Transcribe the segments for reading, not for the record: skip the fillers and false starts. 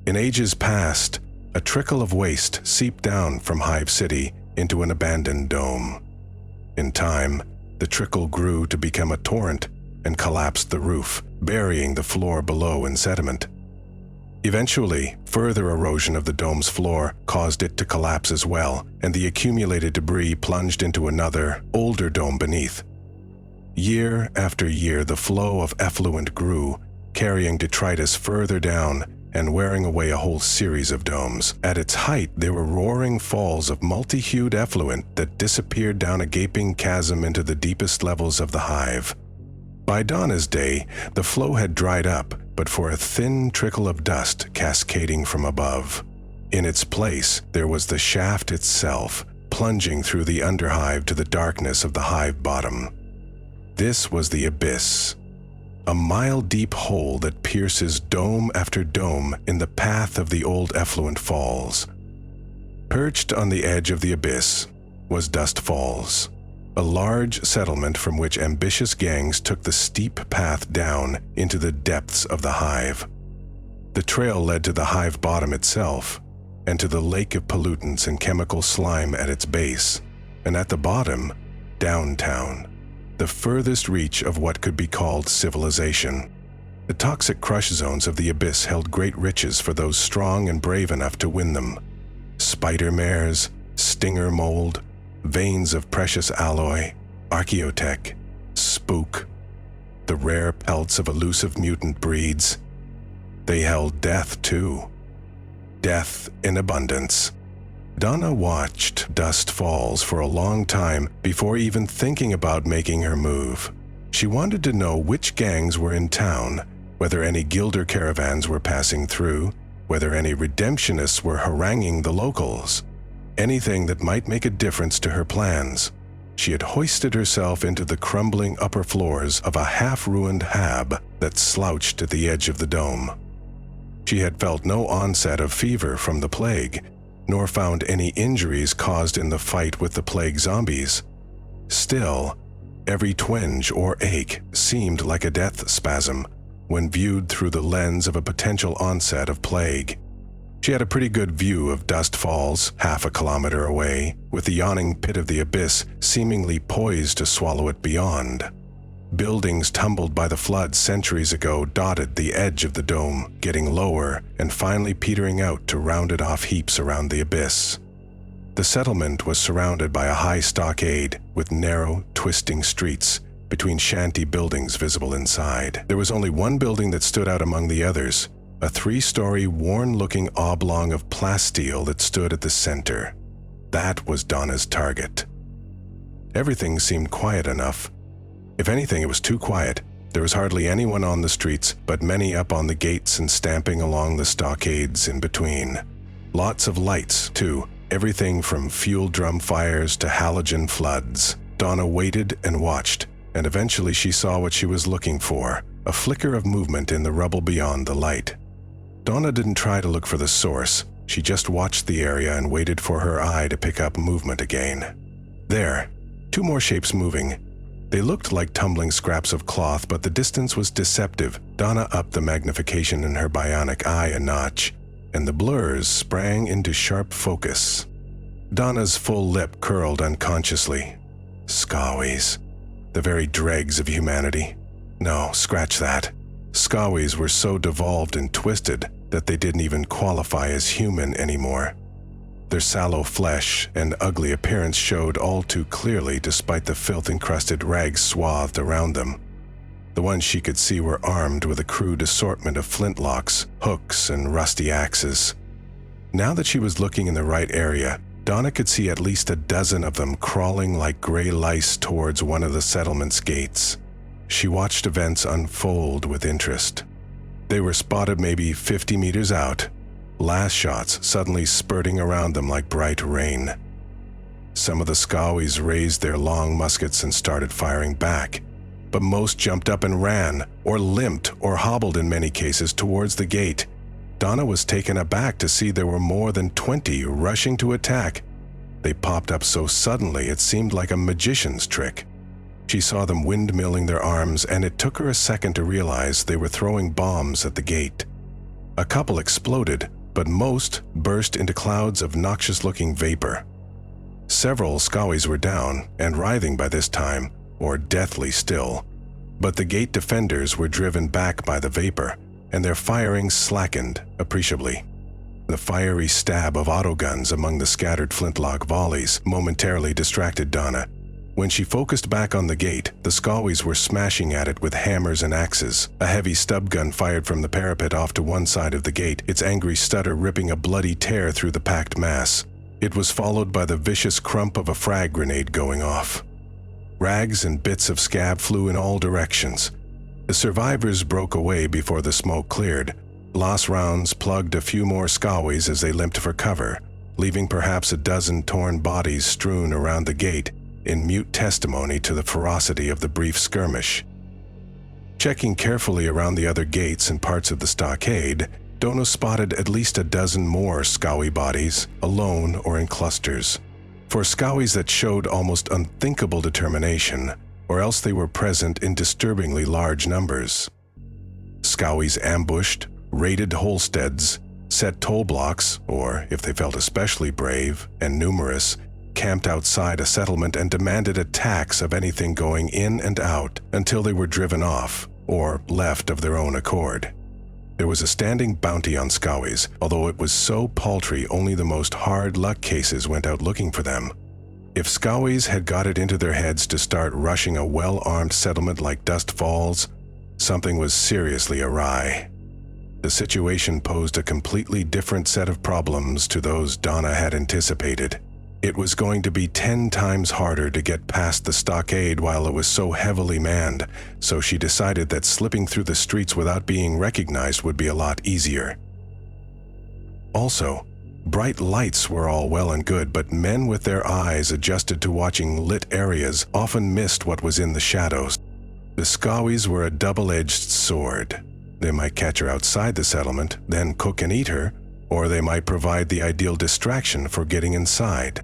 In ages past, a trickle of waste seeped down from Hive City into an abandoned dome. In time, the trickle grew to become a torrent and collapsed the roof, burying the floor below in sediment. Eventually, further erosion of the dome's floor caused it to collapse as well, and the accumulated debris plunged into another, older dome beneath. Year after year, the flow of effluent grew, carrying detritus further down and wearing away a whole series of domes. At its height, there were roaring falls of multi-hued effluent that disappeared down a gaping chasm into the deepest levels of the hive. By Donna's day, the flow had dried up, but for a thin trickle of dust cascading from above. In its place, there was the shaft itself, plunging through the Underhive to the darkness of the hive bottom. This was the abyss, a mile-deep hole that pierces dome after dome in the path of the old effluent falls. Perched on the edge of the abyss was Dust Falls, a large settlement from which ambitious gangs took the steep path down into the depths of the hive. The trail led to the hive bottom itself, and to the lake of pollutants and chemical slime at its base, and at the bottom, downtown, the furthest reach of what could be called civilization. The toxic crush zones of the abyss held great riches for those strong and brave enough to win them. Spider mares, stinger mold, veins of precious alloy, archaeotech, spook, the rare pelts of elusive mutant breeds. They held death too. Death in abundance. Donna watched Dust Falls for a long time before even thinking about making her move. She wanted to know which gangs were in town, whether any Gilder caravans were passing through, whether any redemptionists were haranguing the locals. Anything that might make a difference to her plans. She had hoisted herself into the crumbling upper floors of a half-ruined hab that slouched at the edge of the dome. She had felt no onset of fever from the plague, nor found any injuries caused in the fight with the plague zombies. Still, every twinge or ache seemed like a death spasm when viewed through the lens of a potential onset of plague. She had a pretty good view of Dust Falls, half a kilometer away, with the yawning pit of the abyss seemingly poised to swallow it beyond. Buildings tumbled by the flood centuries ago dotted the edge of the dome, getting lower and finally petering out to rounded-off heaps around the abyss. The settlement was surrounded by a high stockade with narrow, twisting streets between shanty buildings visible inside. There was only one building that stood out among the others, a 3-story, worn-looking oblong of plasteel that stood at the center. That was Donna's target. Everything seemed quiet enough. If anything, it was too quiet. There was hardly anyone on the streets, but many up on the gates and stamping along the stockades in between. Lots of lights, too, everything from fuel drum fires to halogen floods. Donna waited and watched, and eventually she saw what she was looking for, a flicker of movement in the rubble beyond the light. Donna didn't try to look for the source. She just watched the area and waited for her eye to pick up movement again. There, 2 more shapes moving. They looked like tumbling scraps of cloth, but the distance was deceptive. Donna upped the magnification in her bionic eye a notch, and the blurs sprang into sharp focus. Donna's full lip curled unconsciously. Scowies. The very dregs of humanity. No, scratch that. Scowies were so devolved and twisted that they didn't even qualify as human anymore. Their sallow flesh and ugly appearance showed all too clearly despite the filth-encrusted rags swathed around them. The ones she could see were armed with a crude assortment of flintlocks, hooks, and rusty axes. Now that she was looking in the right area, Donna could see at least a dozen of them crawling like gray lice towards one of the settlement's gates. She watched events unfold with interest. They were spotted maybe 50 meters out, last shots suddenly spurting around them like bright rain. Some of the Scowies raised their long muskets and started firing back, but most jumped up and ran, or limped or hobbled in many cases towards the gate. Donna was taken aback to see there were more than 20 rushing to attack. They popped up so suddenly it seemed like a magician's trick. She saw them windmilling their arms, and it took her a second to realize they were throwing bombs at the gate. A couple exploded, but most burst into clouds of noxious-looking vapor. Several Skawi's were down and writhing by this time, or deathly still, but the gate defenders were driven back by the vapor, and their firing slackened appreciably. The fiery stab of autoguns among the scattered flintlock volleys momentarily distracted Donna. When she focused back on the gate, the Skawi's were smashing at it with hammers and axes. A heavy stub gun fired from the parapet off to one side of the gate, its angry stutter ripping a bloody tear through the packed mass. It was followed by the vicious crump of a frag grenade going off. Rags and bits of scab flew in all directions. The survivors broke away before the smoke cleared. Lost rounds plugged a few more Skawi's as they limped for cover, leaving perhaps a dozen torn bodies strewn around the gate in mute testimony to the ferocity of the brief skirmish. Checking carefully around the other gates and parts of the stockade, Donna spotted at least a dozen more Skawi bodies, alone or in clusters. For Skawi's that showed almost unthinkable determination, or else they were present in disturbingly large numbers. Skawi's ambushed, raided holsteads, set toll blocks, or, if they felt especially brave and numerous, camped outside a settlement and demanded a tax of anything going in and out until they were driven off or left of their own accord. There was a standing bounty on Skawi's, although it was so paltry only the most hard luck cases went out looking for them. If Skawi's had got it into their heads to start rushing a well-armed settlement like Dust Falls, something was seriously awry. The situation posed a completely different set of problems to those Donna had anticipated. It was going to be 10 times harder to get past the stockade while it was so heavily manned, so she decided that slipping through the streets without being recognized would be a lot easier. Also, bright lights were all well and good, but men with their eyes adjusted to watching lit areas often missed what was in the shadows. The Skawi's were a double-edged sword. They might catch her outside the settlement, then cook and eat her, or they might provide the ideal distraction for getting inside.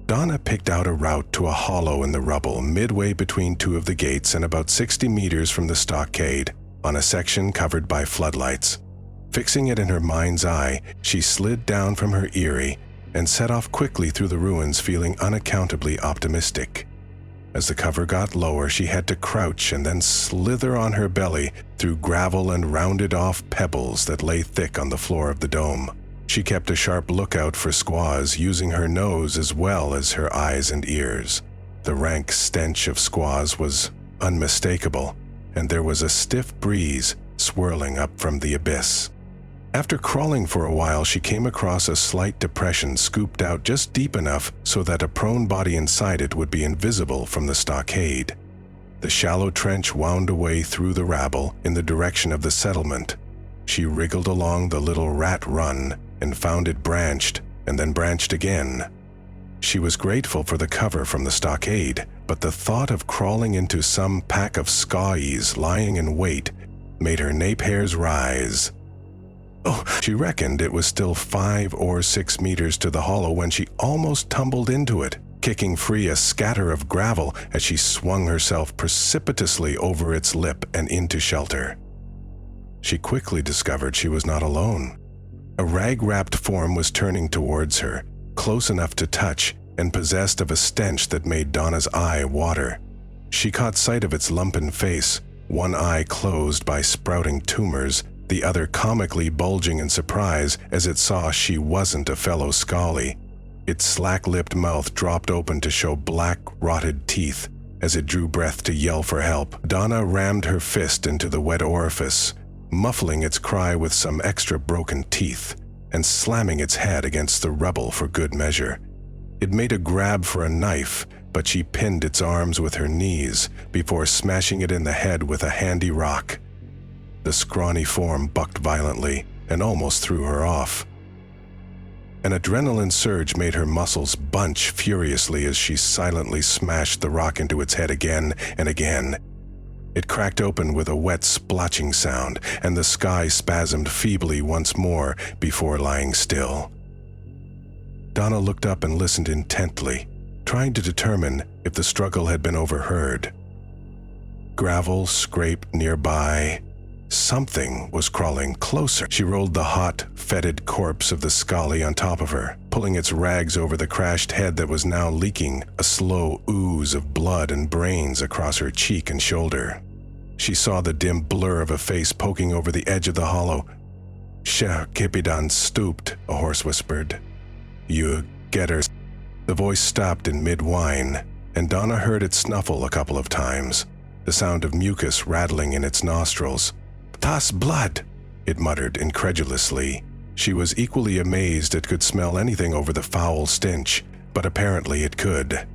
Donna picked out a route to a hollow in the rubble midway between two of the gates and about 60 meters from the stockade, on a section covered by floodlights. Fixing it in her mind's eye, she slid down from her eyrie and set off quickly through the ruins, feeling unaccountably optimistic. As the cover got lower, she had to crouch and then slither on her belly through gravel and rounded-off pebbles that lay thick on the floor of the dome. She kept a sharp lookout for squaws, using her nose as well as her eyes and ears. The rank stench of squaws was unmistakable, and there was a stiff breeze swirling up from the abyss. After crawling for a while, she came across a slight depression scooped out just deep enough so that a prone body inside it would be invisible from the stockade. The shallow trench wound away through the rabble in the direction of the settlement. She wriggled along the little rat run and found it branched and then branched again. She was grateful for the cover from the stockade, but the thought of crawling into some pack of Skawi's lying in wait made her nape hairs rise. Oh, she reckoned it was still 5 or 6 meters to the hollow when she almost tumbled into it, kicking free a scatter of gravel as she swung herself precipitously over its lip and into shelter. She quickly discovered she was not alone. A rag-wrapped form was turning towards her, close enough to touch and possessed of a stench that made Donna's eye water. She caught sight of its lumpen face, one eye closed by sprouting tumors, the other comically bulging in surprise as it saw she wasn't a fellow Skawi. Its slack-lipped mouth dropped open to show black, rotted teeth. As it drew breath to yell for help, Donna rammed her fist into the wet orifice, muffling its cry with some extra broken teeth, and slamming its head against the rubble for good measure. It made a grab for a knife, but she pinned its arms with her knees before smashing it in the head with a handy rock. The scrawny form bucked violently and almost threw her off. An adrenaline surge made her muscles bunch furiously as she silently smashed the rock into its head again and again. It cracked open with a wet splotching sound, and the sky spasmed feebly once more before lying still. Donna looked up and listened intently, trying to determine if the struggle had been overheard. Gravel scraped nearby, something was crawling closer. She rolled the hot, fetid corpse of the Scully on top of her, pulling its rags over the crashed head that was now leaking a slow ooze of blood and brains across her cheek and shoulder. She saw the dim blur of a face poking over the edge of the hollow. "Cher Kipidan stooped," a horse whispered. "You get her." The voice stopped in mid-whine, and Donna heard it snuffle a couple of times, the sound of mucus rattling in its nostrils. "Das blood," it muttered incredulously. She was equally amazed it could smell anything over the foul stench, but apparently it could.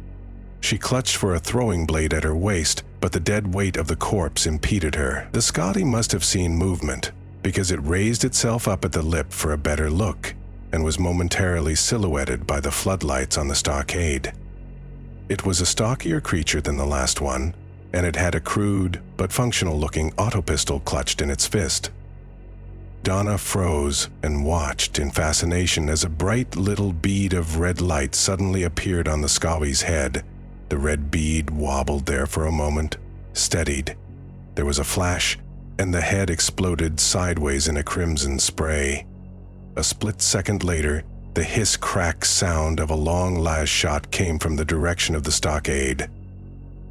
She clutched for a throwing blade at her waist, but the dead weight of the corpse impeded her. The Scotty must have seen movement, because it raised itself up at the lip for a better look, and was momentarily silhouetted by the floodlights on the stockade. It was a stockier creature than the last one, and it had a crude but functional-looking auto-pistol clutched in its fist. Donna froze and watched in fascination as a bright little bead of red light suddenly appeared on the Scowy's head. The red bead wobbled there for a moment, steadied. There was a flash, and the head exploded sideways in a crimson spray. A split second later, the hiss-crack sound of a long last shot came from the direction of the stockade.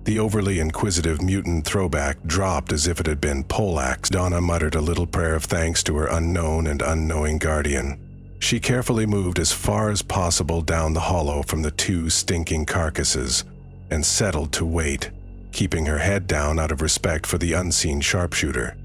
The overly inquisitive mutant throwback dropped as if it had been poleaxe. Donna muttered a little prayer of thanks to her unknown and unknowing guardian. She carefully moved as far as possible down the hollow from the two stinking carcasses and settled to wait, keeping her head down out of respect for the unseen sharpshooter.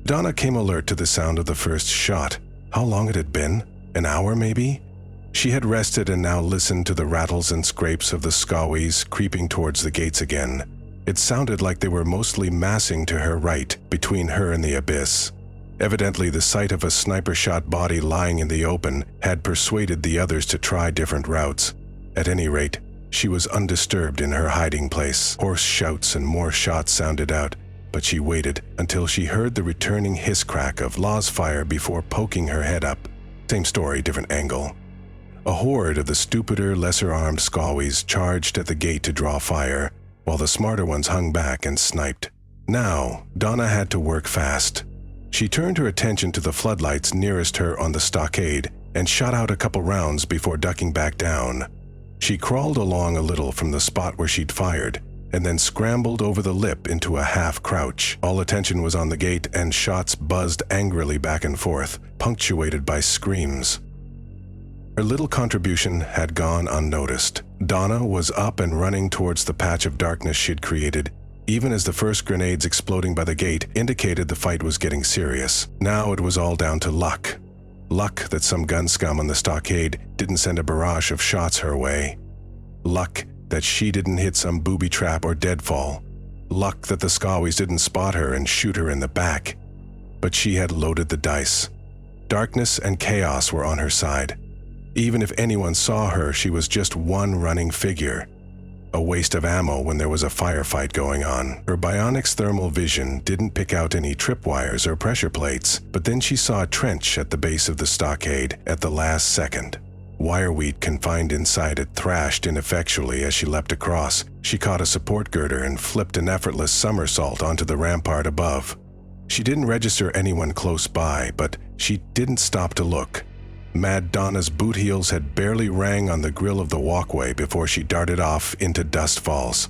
Donna came alert to the sound of the first shot. How long it had been? An hour, maybe? She had rested and now listened to the rattles and scrapes of the Scowies creeping towards the gates again. It sounded like they were mostly massing to her right, between her and the abyss. Evidently, the sight of a sniper-shot body lying in the open had persuaded the others to try different routes. At any rate, she was undisturbed in her hiding place. Hoarse shouts and more shots sounded out, but she waited until she heard the returning hiss-crack of Law's fire before poking her head up. Same story, different angle. A horde of the stupider, lesser-armed Scowies charged at the gate to draw fire, while the smarter ones hung back and sniped. Now, Donna had to work fast. She turned her attention to the floodlights nearest her on the stockade and shot out a couple rounds before ducking back down. She crawled along a little from the spot where she'd fired, and then scrambled over the lip into a half-crouch. All attention was on the gate, and shots buzzed angrily back and forth, punctuated by screams. Her little contribution had gone unnoticed. Donna was up and running towards the patch of darkness she'd created, even as the first grenades exploding by the gate indicated the fight was getting serious. Now it was all down to luck. Luck that some gun scum on the stockade didn't send a barrage of shots her way. Luck that she didn't hit some booby trap or deadfall. Luck that the Scowies didn't spot her and shoot her in the back. But she had loaded the dice. Darkness and chaos were on her side. Even if anyone saw her, she was just one running figure. A waste of ammo when there was a firefight going on. Her bionics thermal vision didn't pick out any tripwires or pressure plates, but then she saw a trench at the base of the stockade at the last second. Wireweed confined inside it thrashed ineffectually as she leapt across. She caught a support girder and flipped an effortless somersault onto the rampart above. She didn't register anyone close by, but she didn't stop to look. Mad Donna's boot heels had barely rang on the grill of the walkway before she darted off into Dust Falls.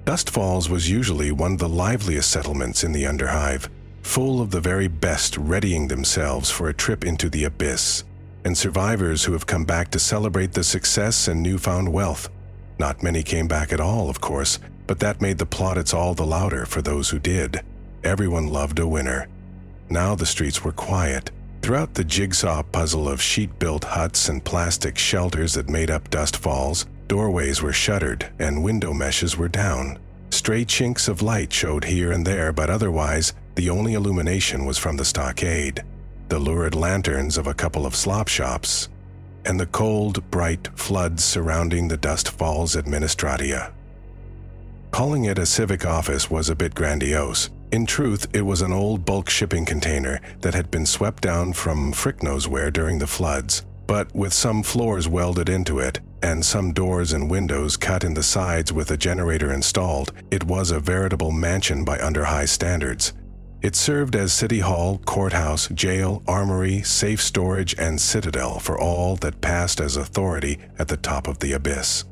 Dust Falls was usually one of the liveliest settlements in the Underhive, full of the very best readying themselves for a trip into the abyss, and survivors who have come back to celebrate the success and newfound wealth. Not many came back at all, of course, but that made the plaudits all the louder for those who did. Everyone loved a winner. Now the streets were quiet. Throughout the jigsaw puzzle of sheet-built huts and plastic shelters that made up Dust Falls, doorways were shuttered and window meshes were down. Stray chinks of light showed here and there, but otherwise, the only illumination was from the stockade, the lurid lanterns of a couple of slop shops, and the cold, bright floods surrounding the Dust Falls Administratia. Calling it a civic office was a bit grandiose. In truth, it was an old bulk shipping container that had been swept down from frick knows where during the floods, but with some floors welded into it and some doors and windows cut in the sides with a generator installed, it was a veritable mansion by Underhive standards. It served as city hall, courthouse, jail, armory, safe storage, and citadel for all that passed as authority at the top of the abyss.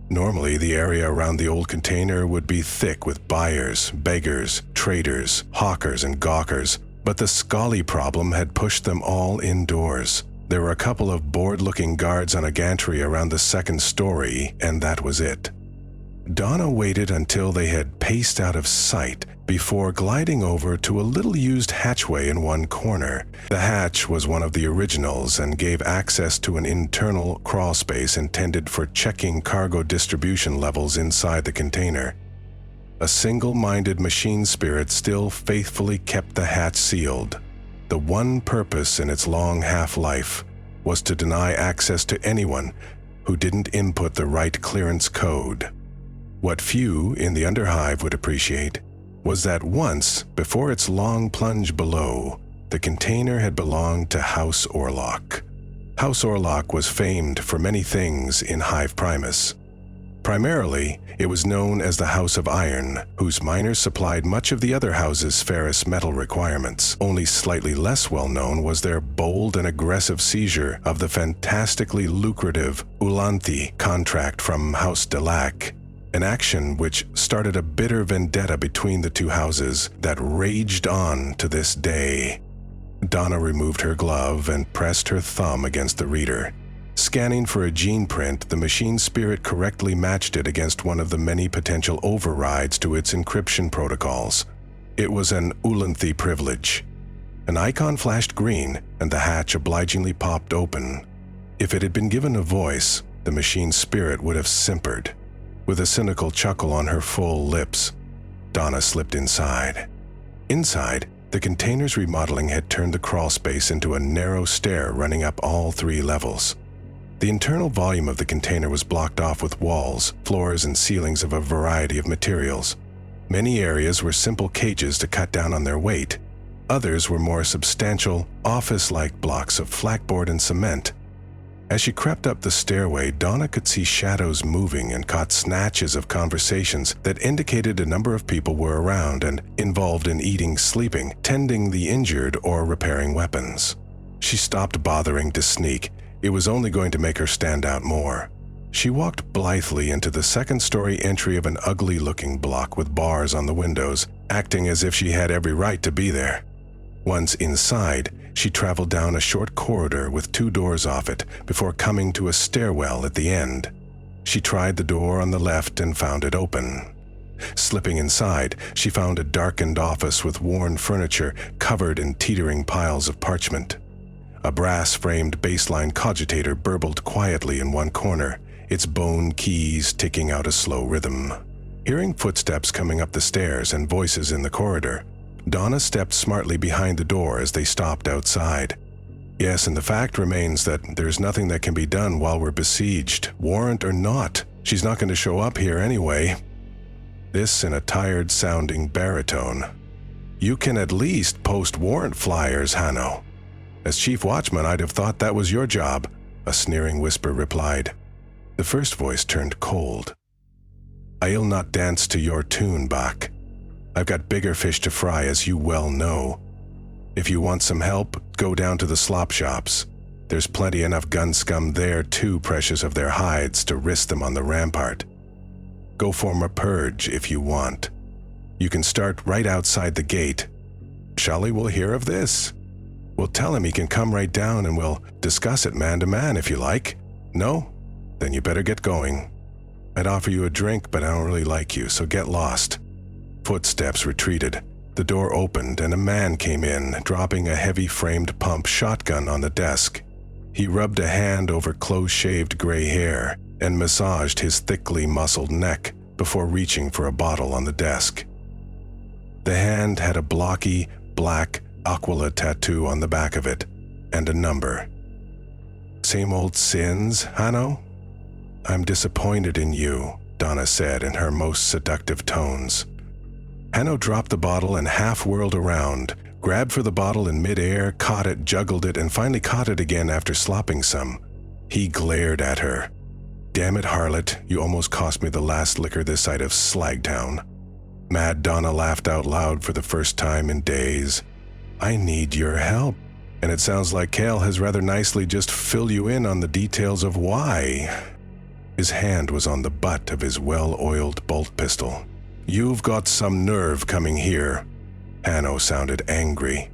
Normally, the area around the old container would be thick with buyers, beggars, traders, hawkers, and gawkers, but the Scully problem had pushed them all indoors. There were a couple of bored-looking guards on a gantry around the second story, and that was it. Donna waited until they had paced out of sight before gliding over to a little-used hatchway in one corner. The hatch was one of the originals and gave access to an internal crawlspace intended for checking cargo distribution levels inside the container. A single-minded machine spirit still faithfully kept the hatch sealed. The one purpose in its long half-life was to deny access to anyone who didn't input the right clearance code. What few in the Underhive would appreciate was that once, before its long plunge below, the container had belonged to House Orlok. House Orlok was famed for many things in Hive Primus. Primarily, it was known as the House of Iron, whose miners supplied much of the other houses' ferrous metal requirements. Only slightly less well-known was their bold and aggressive seizure of the fantastically lucrative Ulanti contract from House Delac, an action which started a bitter vendetta between the two houses that raged on to this day. Donna removed her glove and pressed her thumb against the reader. Scanning for a gene print, the machine spirit correctly matched it against one of the many potential overrides to its encryption protocols. It was an Ulanti privilege. An icon flashed green, and the hatch obligingly popped open. If it had been given a voice, the machine spirit would have simpered. With a cynical chuckle on her full lips, Donna slipped inside. Inside, the container's remodeling had turned the crawlspace into a narrow stair running up all 3 levels. The internal volume of the container was blocked off with walls, floors, and ceilings of a variety of materials. Many areas were simple cages to cut down on their weight. Others were more substantial, office-like blocks of flakboard and cement. As she crept up the stairway, Donna could see shadows moving and caught snatches of conversations that indicated a number of people were around and involved in eating, sleeping, tending the injured, or repairing weapons. She stopped bothering to sneak. It was only going to make her stand out more. She walked blithely into the second-story entry of an ugly-looking block with bars on the windows, acting as if she had every right to be there. Once inside, she traveled down a short corridor with 2 doors off it before coming to a stairwell at the end. She tried the door on the left and found it open. Slipping inside, she found a darkened office with worn furniture covered in teetering piles of parchment. A brass-framed baseline cogitator burbled quietly in one corner, its bone keys ticking out a slow rhythm. Hearing footsteps coming up the stairs and voices in the corridor, Donna stepped smartly behind the door as they stopped outside. Yes, and the fact remains that there's nothing that can be done while we're besieged, warrant or not. She's not going to show up here anyway. This in a tired-sounding baritone. You can at least post warrant flyers, Hanno. As chief watchman, I'd have thought that was your job, a sneering whisper replied. The first voice turned cold. I'll not dance to your tune, Bach. I've got bigger fish to fry, as you well know. If you want some help, go down to the slop shops. There's plenty enough gun scum there, too precious of their hides, to risk them on the rampart. Go form a purge if you want. You can start right outside the gate. Shally will hear of this. We'll tell him he can come right down and we'll discuss it man to man if you like. No? Then you better get going. I'd offer you a drink, but I don't really like you, so get lost. Footsteps retreated. The door opened and a man came in, dropping a heavy-framed pump shotgun on the desk. He rubbed a hand over close-shaved gray hair and massaged his thickly muscled neck before reaching for a bottle on the desk. The hand had a blocky, black Aquila tattoo on the back of it, and a number. Same old sins, Hanno? I'm disappointed in you, Donna said in her most seductive tones. Hanno dropped the bottle and half-whirled around, grabbed for the bottle in mid-air, caught it, juggled it, and finally caught it again after slopping some. He glared at her. Damn it, harlot, you almost cost me the last liquor this side of Slagtown. Mad Donna laughed out loud for the first time in days. I need your help. And it sounds like Kale has rather nicely just filled you in on the details of why. His hand was on the butt of his well-oiled bolt pistol. You've got some nerve coming here. Hanno sounded angry.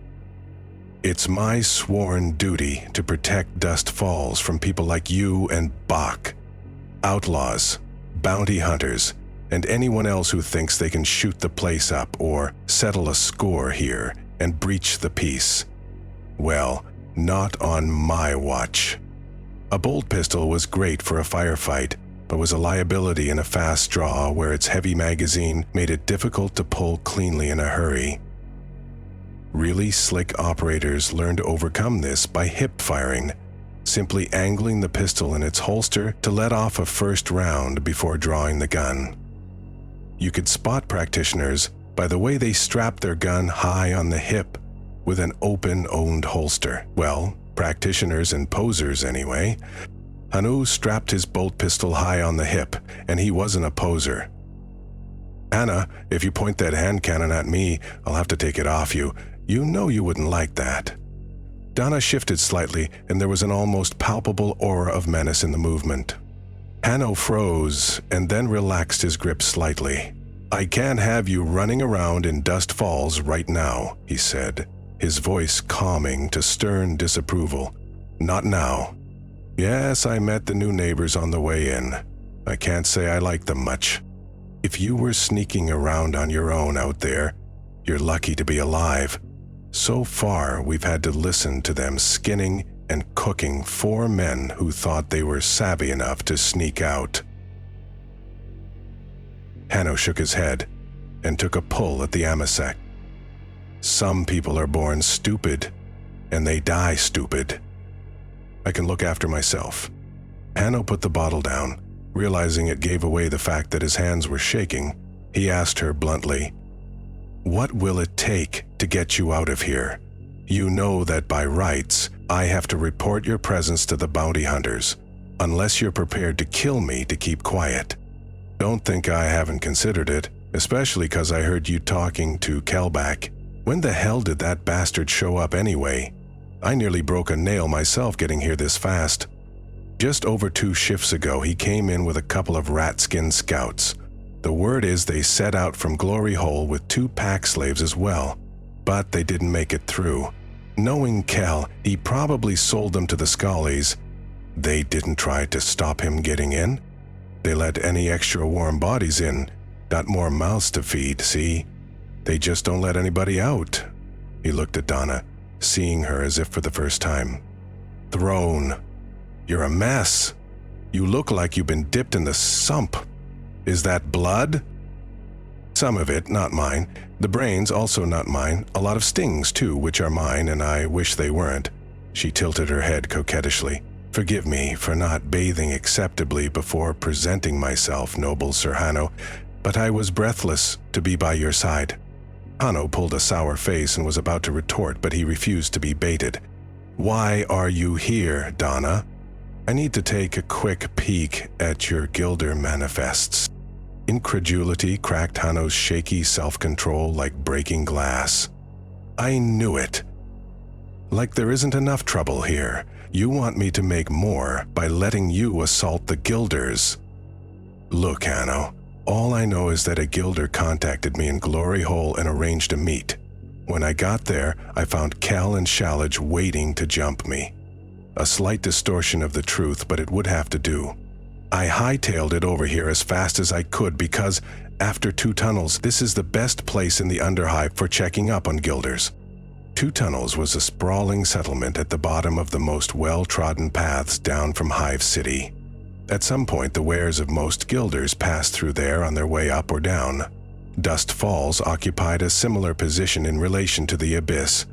It's my sworn duty to protect Dust Falls from people like you and Bach. Outlaws, bounty hunters, and anyone else who thinks they can shoot the place up or settle a score here and breach the peace. Well, not on my watch. A bolt pistol was great for a firefight, but was a liability in a fast draw where its heavy magazine made it difficult to pull cleanly in a hurry. Really slick operators learned to overcome this by hip firing, simply angling the pistol in its holster to let off a first round before drawing the gun. You could spot practitioners by the way they strapped their gun high on the hip with an open-owned holster. Well, practitioners and posers anyway. Hanu strapped his bolt pistol high on the hip, and he wasn't a poser. Anna, if you point that hand cannon at me, I'll have to take it off you. You know you wouldn't like that. Donna shifted slightly, and there was an almost palpable aura of menace in the movement. Hanno froze and then relaxed his grip slightly. I can't have you running around in Dust Falls right now, he said, his voice calming to stern disapproval. Not now. Yes, I met the new neighbors on the way in. I can't say I like them much. If you were sneaking around on your own out there, you're lucky to be alive. So far, we've had to listen to them skinning and cooking 4 men who thought they were savvy enough to sneak out. Hanno shook his head and took a pull at the amasec. Some people are born stupid, and they die stupid. I can look after myself. Hanno put the bottle down, realizing it gave away the fact that his hands were shaking. He asked her bluntly, "What will it take to get you out of here? You know that by rights, I have to report your presence to the bounty hunters, unless you're prepared to kill me to keep quiet. Don't think I haven't considered it, especially because I heard you talking to Kelback. When the hell did that bastard show up anyway? I nearly broke a nail myself getting here this fast. Just over 2 shifts ago, he came in with a couple of rat-skin scouts. The word is they set out from Glory Hole with 2 pack slaves as well, but they didn't make it through. Knowing Kel, he probably sold them to the Scullies. They didn't try to stop him getting in. They let any extra warm bodies in. Got more mouths to feed, see? They just don't let anybody out." He looked at Donna, seeing her as if for the first time. "Throne, you're a mess. You look like you've been dipped in the sump. Is that blood?" "Some of it, not mine. The brains, also not mine. A lot of stings, too, which are mine, and I wish they weren't." She tilted her head coquettishly. "Forgive me for not bathing acceptably before presenting myself, noble Sir Hanno, but I was breathless to be by your side." Hanno pulled a sour face and was about to retort, but he refused to be baited. "Why are you here, Donna?" "I need to take a quick peek at your Gilder manifests." Incredulity cracked Hanno's shaky self-control like breaking glass. "I knew it. Like there isn't enough trouble here. You want me to make more by letting you assault the Gilders." "Look, Hanno, all I know is that a Gilder contacted me in Glory Hole and arranged a meet. When I got there, I found Cal and Shallage waiting to jump me. A slight distortion of the truth, but it would have to do. I hightailed it over here as fast as I could because, after 2 tunnels, this is the best place in the Underhive for checking up on Gilders." 2 tunnels was a sprawling settlement at the bottom of the most well-trodden paths down from Hive City. At some point, the wares of most Gilders passed through there on their way up or down. Dust Falls occupied a similar position in relation to the Abyss.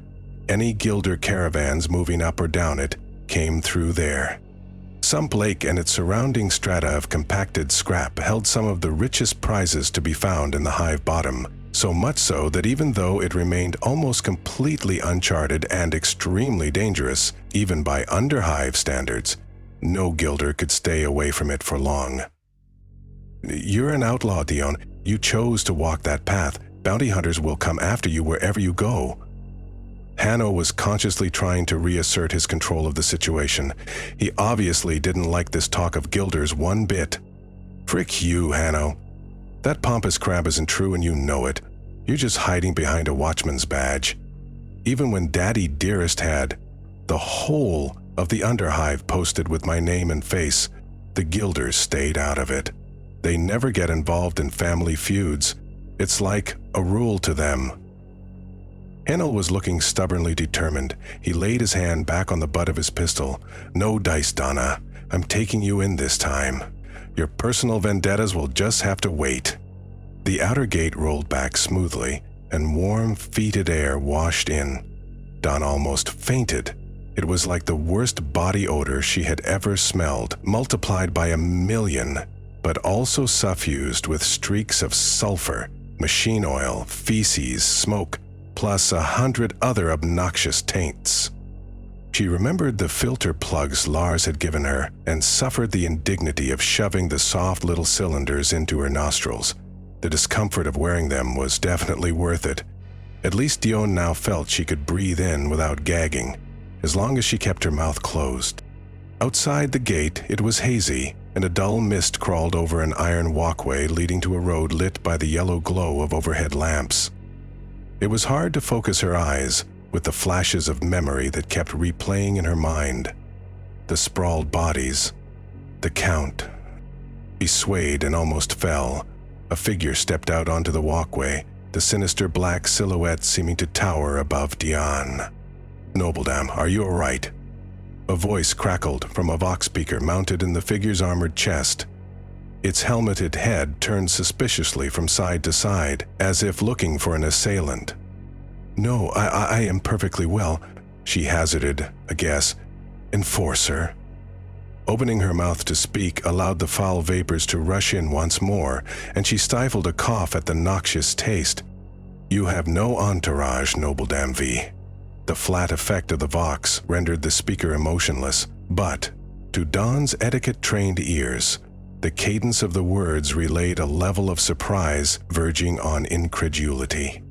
Any Gilder caravans moving up or down it came through there. Sump Lake and its surrounding strata of compacted scrap held some of the richest prizes to be found in the Hive bottom, so much so that even though it remained almost completely uncharted and extremely dangerous, even by Underhive standards, no Gilder could stay away from it for long. "You're an outlaw, Dion. You chose to walk that path. Bounty hunters will come after you wherever you go." Hanno was consciously trying to reassert his control of the situation. He obviously didn't like this talk of guilders one bit. "Frick you, Hanno. That pompous crap isn't true and you know it. You're just hiding behind a watchman's badge. Even when Daddy Dearest had the whole of the Underhive posted with my name and face, the guilders stayed out of it. They never get involved in family feuds. It's like a rule to them." Hanno was looking stubbornly determined. He laid his hand back on the butt of his pistol. "No dice, Donna. I'm taking you in this time. Your personal vendettas will just have to wait." The outer gate rolled back smoothly, and warm, fetid air washed in. Donna almost fainted. It was like the worst body odor she had ever smelled, multiplied by 1,000,000, but also suffused with streaks of sulfur, machine oil, feces, smoke, plus 100 other obnoxious taints. She remembered the filter plugs Lars had given her and suffered the indignity of shoving the soft little cylinders into her nostrils. The discomfort of wearing them was definitely worth it. At least Dion now felt she could breathe in without gagging, as long as she kept her mouth closed. Outside the gate, it was hazy, and a dull mist crawled over an iron walkway leading to a road lit by the yellow glow of overhead lamps. It was hard to focus her eyes with the flashes of memory that kept replaying in her mind. The sprawled bodies, the Count. He swayed and almost fell. A figure stepped out onto the walkway, the sinister black silhouette seeming to tower above Dion. "Nobledam, are you all right?" A voice crackled from a vox speaker mounted in the figure's armored chest. Its helmeted head turned suspiciously from side to side, as if looking for an assailant. "No, I am perfectly well," she hazarded a guess. "Enforcer." Opening her mouth to speak allowed the foul vapors to rush in once more, and she stifled a cough at the noxious taste. "You have no entourage, Nobledam V." The flat effect of the vox rendered the speaker emotionless, but, to Don's etiquette-trained ears, the cadence of the words relayed a level of surprise verging on incredulity.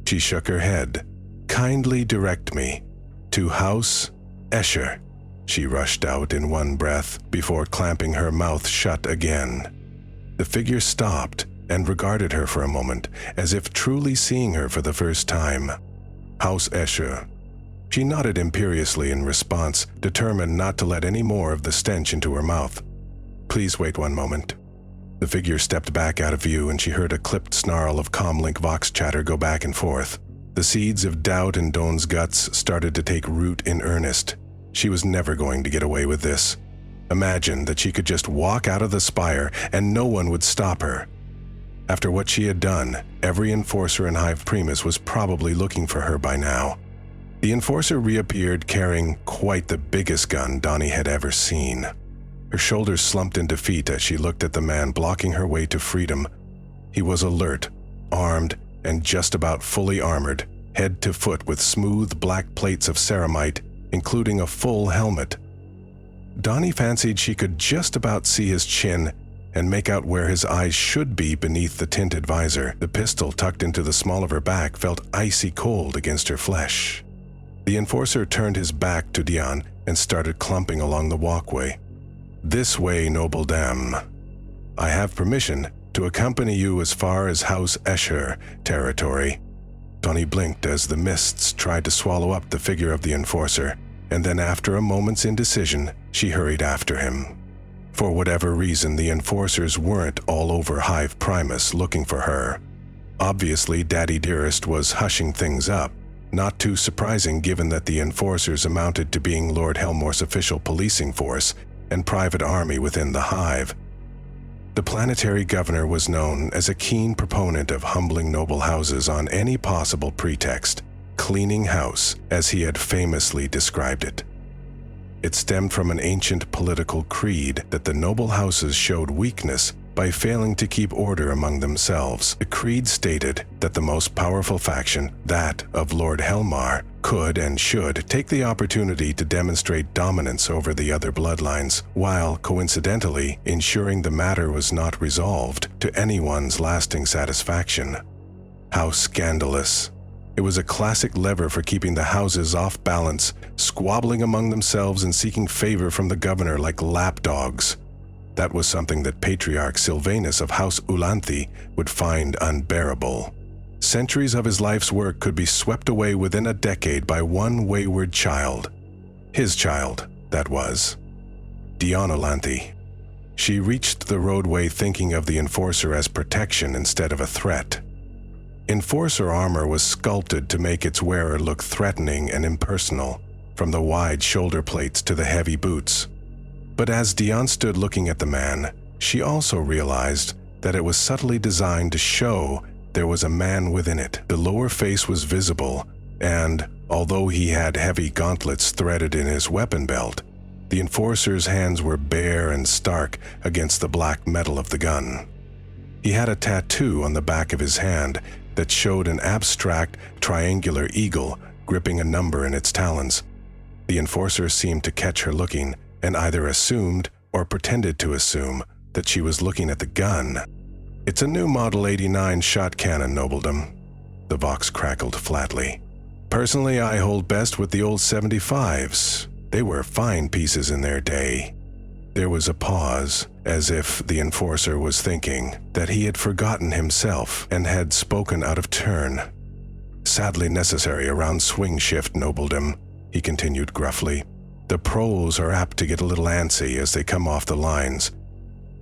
She shook her head. "Kindly direct me to House Escher," she rushed out in one breath before clamping her mouth shut again. The figure stopped and regarded her for a moment, as if truly seeing her for the first time. "House Escher." She nodded imperiously in response, determined not to let any more of the stench into her mouth. "Please wait one moment." The figure stepped back out of view, and she heard a clipped snarl of comlink vox chatter go back and forth. The seeds of doubt in Dawn's guts started to take root in earnest. She was never going to get away with this. Imagine that she could just walk out of the spire and no one would stop her. After what she had done, every enforcer in Hive Primus was probably looking for her by now. The enforcer reappeared carrying quite the biggest gun Donnie had ever seen. Her shoulders slumped in defeat as she looked at the man blocking her way to freedom. He was alert, armed, and just about fully armored, head to foot with smooth black plates of ceramite, including a full helmet. Donnie fancied she could just about see his chin and make out where his eyes should be beneath the tinted visor. The pistol tucked into the small of her back felt icy cold against her flesh. The enforcer turned his back to Dion and started clumping along the walkway. "This way, noble dame. I have permission to accompany you as far as House Escher territory." Donnie blinked as the mists tried to swallow up the figure of the enforcer, and then after a moment's indecision, she hurried after him. For whatever reason, the enforcers weren't all over Hive Primus looking for her. Obviously, Daddy Dearest was hushing things up, not too surprising given that the enforcers amounted to being Lord Helmore's official policing force and private army within the Hive. The planetary governor was known as a keen proponent of humbling noble houses on any possible pretext, cleaning house, as he had famously described it. It stemmed from an ancient political creed that the noble houses showed weakness by failing to keep order among themselves. The creed stated that the most powerful faction, that of Lord Helmar, could and should take the opportunity to demonstrate dominance over the other bloodlines, while coincidentally ensuring the matter was not resolved to anyone's lasting satisfaction. How scandalous. It was a classic lever for keeping the houses off balance, squabbling among themselves and seeking favor from the governor like lapdogs. That was something that Patriarch Sylvanus of House Ulanti would find unbearable. Centuries of his life's work could be swept away within a decade by one wayward child. His child, that was. Donna Ulanti. She reached the roadway thinking of the Enforcer as protection instead of a threat. Enforcer armor was sculpted to make its wearer look threatening and impersonal, from the wide shoulder plates to the heavy boots. But as Donna stood looking at the man, she also realized that it was subtly designed to show there was a man within it. The lower face was visible, and, although he had heavy gauntlets threaded in his weapon belt, the Enforcer's hands were bare and stark against the black metal of the gun. He had a tattoo on the back of his hand that showed an abstract, triangular eagle gripping a number in its talons. The Enforcer seemed to catch her looking, and either assumed or pretended to assume that she was looking at the gun. "It's a new Model 89 shot cannon, nobledom," the Vox crackled flatly. "Personally, I hold best with the old 75s. They were fine pieces in their day." There was a pause, as if the Enforcer was thinking that he had forgotten himself and had spoken out of turn. "Sadly necessary around swing shift, nobledom," he continued gruffly. "The pros are apt to get a little antsy as they come off the lines.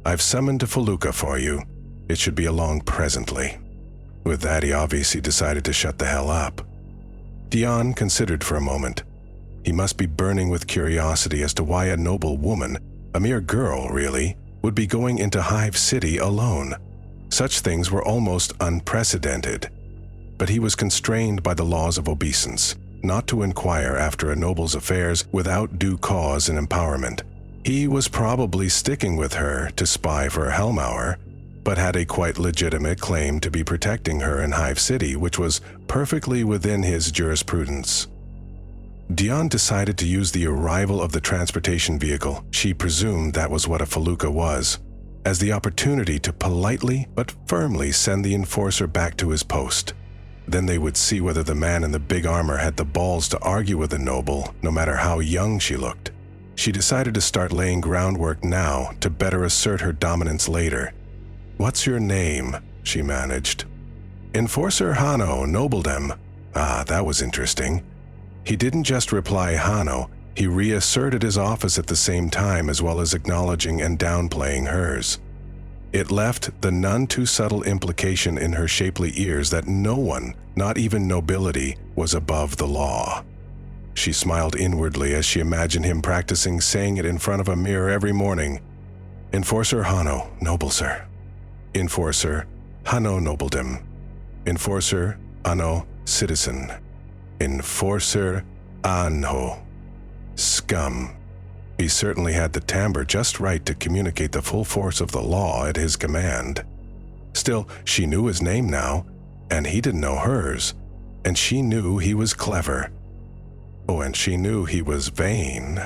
I've summoned a felucca for you. It should be along presently." With that, he obviously decided to shut the hell up. Donna considered for a moment. He must be burning with curiosity as to why a noble woman, a mere girl really, would be going into Hive City alone. Such things were almost unprecedented. But he was constrained by the laws of obeisance, not to inquire after a noble's affairs without due cause and empowerment. He was probably sticking with her to spy for Helmauer, but had a quite legitimate claim to be protecting her in Hive City, which was perfectly within his jurisprudence. Donna decided to use the arrival of the transportation vehicle, she presumed that was what a felucca was, as the opportunity to politely but firmly send the Enforcer back to his post. Then they would see whether the man in the big armor had the balls to argue with the noble, no matter how young she looked. She decided to start laying groundwork now to better assert her dominance later. "What's your name?" she managed. "Enforcer Hano, nobledom." Ah, that was interesting. He didn't just reply Hano, he reasserted his office at the same time, as well as acknowledging and downplaying hers. It left the none too subtle implication in her shapely ears that no one, not even nobility, was above the law. She smiled inwardly as she imagined him practicing saying it in front of a mirror every morning. "Enforcer Hano, noble sir." "Enforcer Hano, nobledom." "Enforcer Hano, citizen." "Enforcer Anho." Scum. He certainly had the timbre just right to communicate the full force of the law at his command. Still, she knew his name now, and he didn't know hers, and she knew he was clever. Oh, and she knew he was vain.